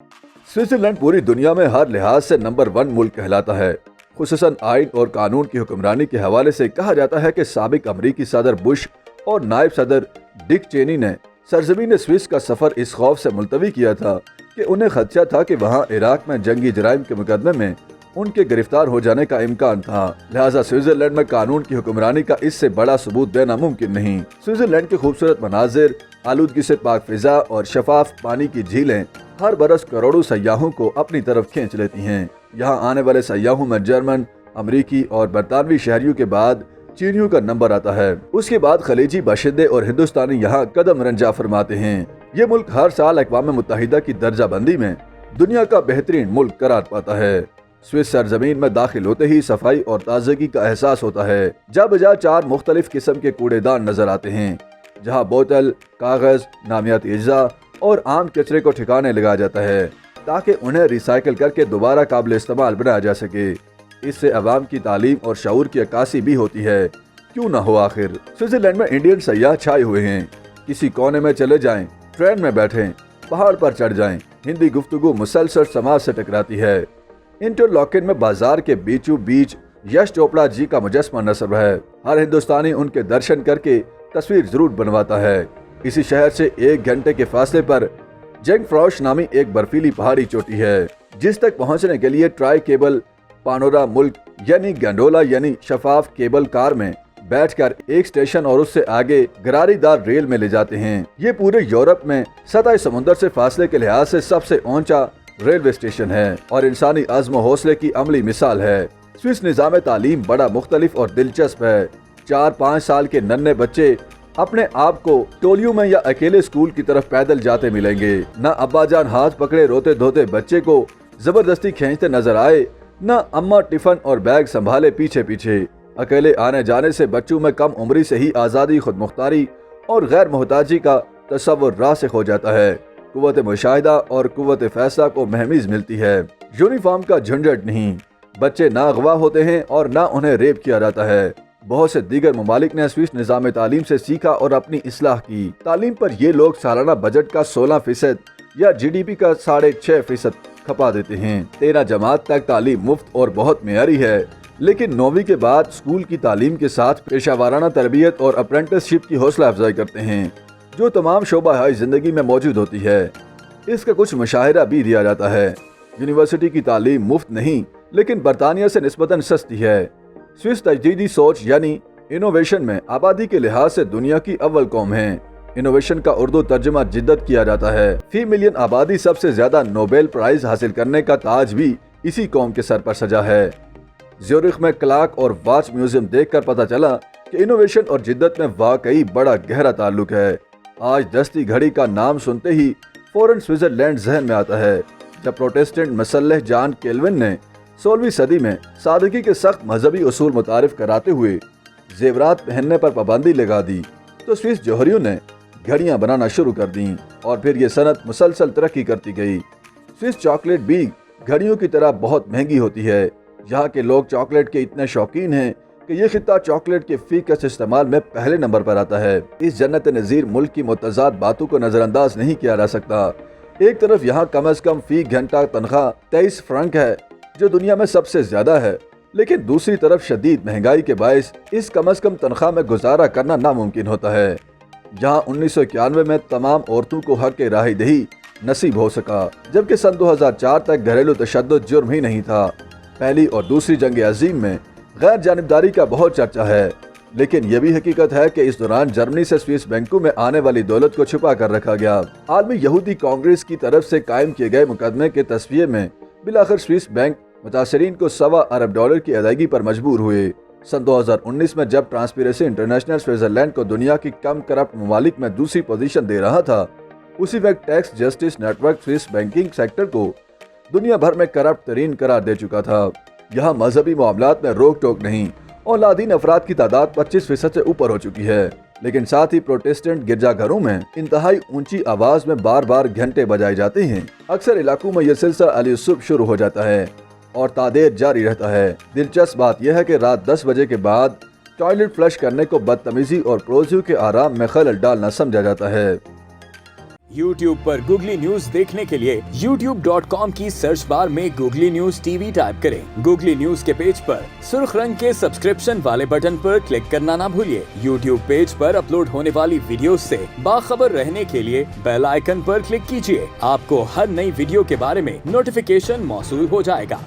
Switzerland पूरी दुनिया में हर लिहाज से नंबर 1 मुल्क कहलाता है। खुसूसन आइन और कानून की हुक्मरानी के हवाले से कहा जाता है कि साबिक अमरीकी सदर बुश और नायब सदर डिक चेनी ने सरजमीन स्विस का सफर इस खौफ से मुलतवी किया था कि उन्हें खदशा था कि वहाँ इराक में जंगी जराइम के मुकदमे में उनके गिरफ्तार हो जाने का इम्कान था। लिहाजा स्विट्जरलैंड में कानून की हुक्मरानी का इससे बड़ा सबूत देना मुमकिन नहीं। स्विट्जरलैंड के खूबसूरत मनाजिर, आलूदगी से पाक फिजा और शफाफ पानी की झीलें हर बरस करोड़ों सयाहों को अपनी तरफ खींच लेती हैं। यहाँ आने वाले सयाहों में जर्मन, अमरीकी और बरतानवी शहरियों के बाद चीनियों का नंबर आता है। उसके बाद खलीजी बाशिंदे और हिंदुस्तानी यहाँ कदम रंजा फरमाते हैं। ये मुल्क हर साल अक़वाम मुत्तहिदा की दर्जा बंदी में दुनिया का बेहतरीन मुल्क करार पाता है। स्विस सरजमीन में दाखिल होते ही सफाई और ताजगी का एहसास होता है। जा बजा 4 मुख्तलिफ किस्म के कूड़ेदान नजर आते हैं, जहाँ बोतल, कागज, नामियाती अज्जा और आम कचरे को ठिकाने लगाया जाता है ताकि उन्हें रिसाइकिल करके दोबारा काबिल इस्तेमाल बनाया जा सके। इससे अवाम की तालीम और शऊर की अक्कासी भी होती है। क्यों ना हो आखिर। स्विट्जरलैंड में इंडियन सयाह छाए हुए हैं। किसी कोने में चले जाएं, ट्रेन में बैठें, पहाड़ पर चढ़ जाएं, हिंदी गुफ्तगू मुसलसल समाज से टकराती है। इंटरलॉकिन में बाजार के बीचों बीच यश चोपड़ा जी का मुजस्मा नस्ब है। हर हिंदुस्तानी उनके दर्शन करके तस्वीर जरूर बनवाता है। इसी शहर से 1 घंटे के फासले पर जंगफ्रॉश नामी एक बर्फीली पहाड़ी चोटी है, जिस तक पहुंचने के लिए ट्राई केबल पानोरा मुल्क यानी गंडोला यानी शफाफ केबल कार में बैठकर एक स्टेशन और उससे आगे गरारीदार रेल में ले जाते हैं। ये पूरे यूरोप में सतह समुद्र से फासले के लिहाज से सबसे ऊंचा रेलवे स्टेशन है और इंसानी अज़्म हौसले की अमली मिसाल है। स्विस निज़ाम तालीम बड़ा मुख्तलिफ और दिलचस्प है। 4-5 साल के नन्हे बच्चे अपने आप को टोलियों में या अकेले स्कूल की तरफ पैदल जाते मिलेंगे। न अब्बाजान हाथ पकड़े रोते धोते बच्चे को जबरदस्ती खींचते नजर आए, न अम्मा टिफन और बैग संभाले पीछे पीछे। अकेले आने जाने से बच्चों में कम उम्री से ही आज़ादी, खुद मुख्तारी और गैर मोहताजी का तस्वुर रासिख हो जाता है। कुव्वत मुशाहिदा और कुव्वत फैसला को महमीज मिलती है। यूनिफॉर्म का झंझट नहीं। बच्चे ना अगवा होते हैं और ना उन्हें रेप किया जाता है। बहुत से दीगर ममालिक ने स्विस निज़ाम तालीम से सीखा और अपनी इस्लाह की। तालीम पर ये लोग सालाना बजट का 16% या GDP का 6.5% खपा देते हैं। 13 जमात तक तालीम मुफ्त और बहुत मेयारी है, लेकिन 9वीं के बाद स्कूल की तालीम के साथ पेशावराना तरबियत और अप्रेंटिसशिप की हौसला अफजाई करते हैं, जो तमाम शोबा जिंदगी में मौजूद होती है। इसका कुछ मुशाहिरा भी दिया जाता है। यूनिवर्सिटी की तालीम मुफ्त नहीं, लेकिन बरतानिया से निस्बतन सस्ती है। स्विस तजदीदी सोच यानी इनोवेशन में आबादी के लिहाज से दुनिया की अव्वल कौम है। इनोवेशन का उर्दू तर्जुमा जिद्दत किया जाता है। फी मिलियन आबादी सबसे ज्यादा नोबेल प्राइज हासिल करने का ताज भी इसी कौम के सर पर सजा है। ज्यूरिख में क्लॉक और वॉच म्यूजियम देखकर पता चला कि इनोवेशन और जिद्दत में वाकई बड़ा गहरा ताल्लुक है। आज दस्ती घड़ी का नाम सुनते ही फौरन स्विट्जरलैंड जहन में आता है। जब प्रोटेस्टेंट मसल्लह जॉन केल्विन ने 16वीं सदी में सादगी के सख्त मजहबी उसूल मुतारिफ कराते हुए जेवरात पहनने पर पाबंदी लगा दी, तो स्विस जौहरियों ने घड़ियां बनाना शुरू कर दी और फिर ये सनत मुसलसल तरक्की करती गई। स्विस चॉकलेट भी घड़ियों की तरह बहुत महंगी होती है। यहाँ के लोग चॉकलेट के इतने शौकीन हैं कि ये खित्ता चॉकलेट के फीकस इस्तेमाल में पहले नंबर पर आता है। इस जन्नत नज़ीर मुल्क की मुतज़ाद बातों को नज़रअंदाज नहीं किया जा सकता। एक तरफ यहाँ कम अज कम फी घंटा तनख्वाह 23 फ्रंक है, जो दुनिया में सबसे ज्यादा है, लेकिन दूसरी तरफ शदीद महंगाई के बायस इस कम अज कम तनख्वाह में गुजारा करना नामुमकिन होता है। जहाँ 1991 में तमाम औरतों को हक के राहदही नसीब हो सका, जबकि सन 2004 तक घरेलू तशद्दुद जुर्म ही नहीं था। पहली और दूसरी जंग अजीम में गैर जानिबदारी का बहुत चर्चा है, लेकिन यह भी हकीकत है कि इस दौरान जर्मनी से स्विस बैंकों में आने वाली दौलत को छुपा कर रखा गया। आलमी यहूदी कांग्रेस की तरफ से कायम किए गए मुकदमे के तस्वीर में बिलाखिर स्विस बैंक मुतासरीन को $1.25 अरब की अदायगी पर मजबूर हुए। सन 2019 में जब ट्रांसपेरेंसी इंटरनेशनल स्विट्जरलैंड को दुनिया की कम करप्ट ममालिक में दूसरी पोजीशन दे रहा था, उसी वक्त tax justice network Swiss banking sector को दुनिया भर में करप्ट तरीन करार दे चुका था। यहाँ मजहबी मामलात में रोक टोक नहीं और लादीन अफराद की तादाद 25% से ऊपर हो चुकी है, लेकिन साथ ही प्रोटेस्टेंट गिरजाघरों में इंतहाई ऊंची आवाज में बार बार घंटे बजाए जाते हैं। अक्सर इलाकों में यह सिलसिला अली-सुबह शुरू हो जाता है और तादेर जारी रहता है। दिलचस्प बात यह है कि रात 10 बजे के बाद टॉयलेट फ्लश करने को बदतमीजी और पड़ोसियों के आराम में खलल डालना समझा जाता है। YouTube पर गूगली न्यूज देखने के लिए youtube.com की सर्च बार में गूगली न्यूज टीवी टाइप करें। गूगली न्यूज के पेज पर सुर्ख रंग के सब्सक्रिप्शन वाले बटन पर क्लिक करना ना भूलिए। YouTube पेज पर अपलोड होने वाली वीडियोस से बाखबर रहने के लिए बेल आइकन पर क्लिक कीजिए। आपको हर नई वीडियो के बारे में नोटिफिकेशन मौसूल हो जाएगा।